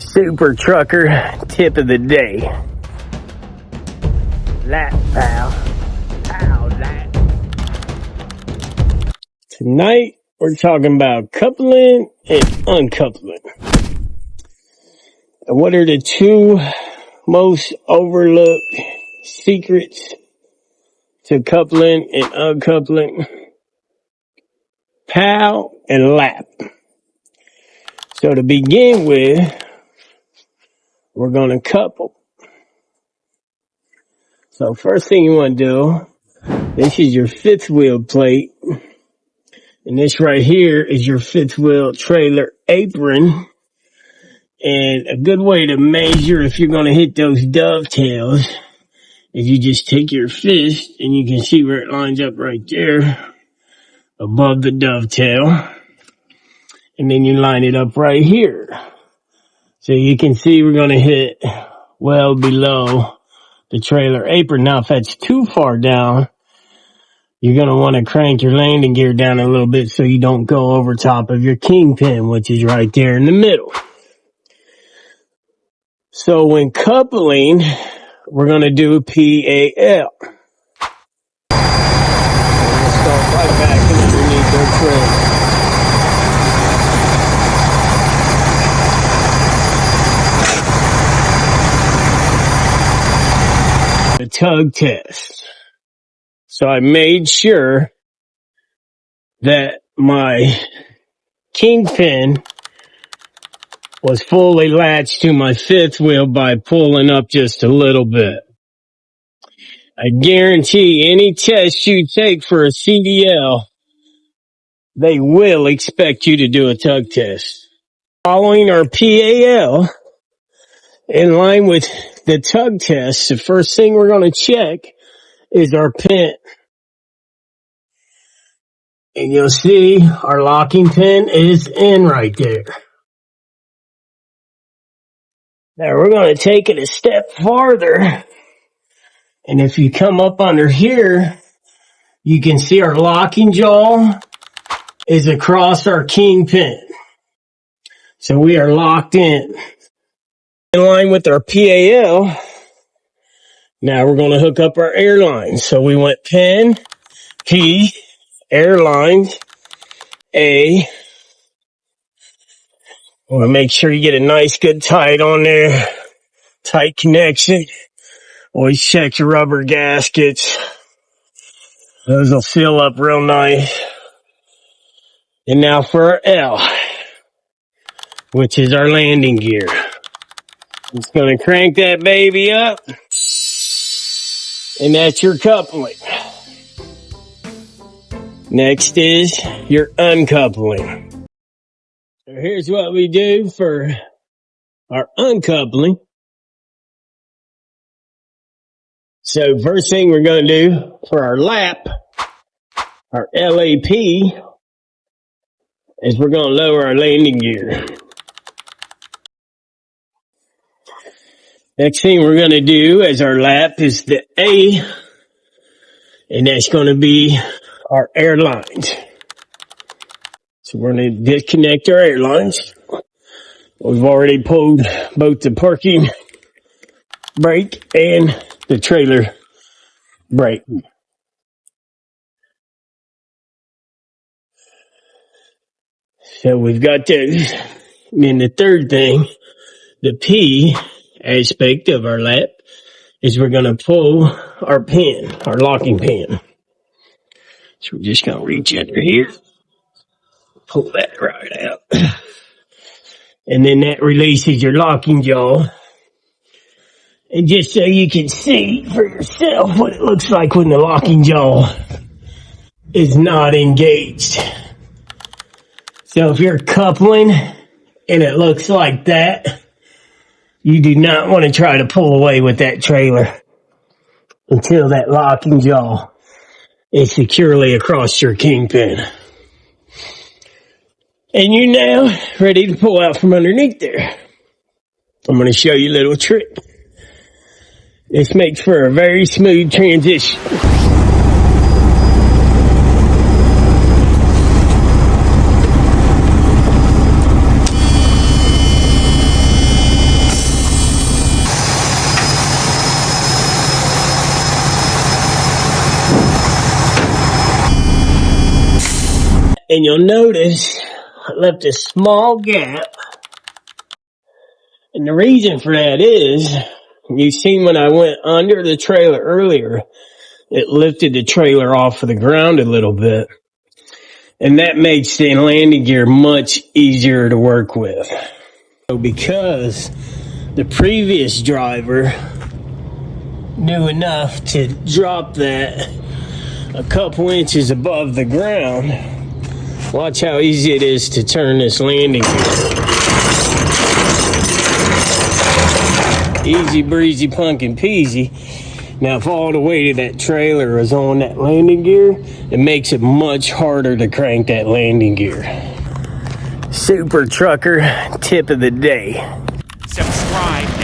Super trucker tip of the day. Lap, pal. Pow, lap. Tonight, we're talking about coupling and uncoupling. And what are the two most overlooked secrets to coupling and uncoupling? Pow and lap. So to begin with, we're going to couple. So first thing you want to do, this is your fifth wheel plate. And this right here is your fifth wheel trailer apron. And a good way to measure if you're going to hit those dovetails is you just take your fist and you can see where it lines up right there above the dovetail. And then you line it up right here. So you can see we're going to hit well below the trailer apron. Now if that's too far down, you're going to want to crank your landing gear down a little bit so you don't go over top of your kingpin, which is right there in the middle. So when coupling, we're going to do PAL. Let's start right back underneath their trim. The tug test. So I made sure that my kingpin was fully latched to my fifth wheel by pulling up just a little bit. I guarantee any test you take for a CDL, they will expect you to do a tug test. Following our PAL, in line with the tug test, the first thing we're going to check is our pin. And you'll see our locking pin is in right there. Now we're going to take it a step farther. And if you come up under here, you can see our locking jaw is across our kingpin. So we are locked in. In line with our PAL, now we're going to hook up our Airlines. So we went pin, P, Airlines, A. Want to make sure you get a nice good tight on there. Tight connection. Always check your rubber gaskets. Those will fill up real nice. And now for our L, which is our landing gear. Just going to crank that baby up. And that's your coupling. Next is your uncoupling. So here's what we do for our uncoupling. So first thing we're going to do for our lap, our LAP, is we're going to lower our landing gear. Next thing we're going to do as our lap is the A, and that's going to be our Airlines. So we're going to disconnect our Airlines. We've already pulled both the parking brake and the trailer brake. So we've got those. And then the third thing, the P aspect of our lap, is we're going to pull our pin, our locking pin. So we're just going to reach under here, pull that right out. And then that releases your locking jaw. And just so you can see for yourself what it looks like when the locking jaw is not engaged. So if you're coupling and it looks like that, you do not want to try to pull away with that trailer until that locking jaw is securely across your kingpin. And you're now ready to pull out from underneath there. I'm going to show you a little trick. This makes for a very smooth transition. And you'll notice I left a small gap. And the reason for that is, you seen when I went under the trailer earlier, it lifted the trailer off of the ground a little bit. And that makes the landing gear much easier to work with. So because the previous driver knew enough to drop that a couple inches above the ground, watch how easy it is to turn this landing gear. Easy breezy, pumpkin peasy. Now, if all the weight of that trailer is on that landing gear, it makes it much harder to crank that landing gear. Super trucker tip of the day. Subscribe.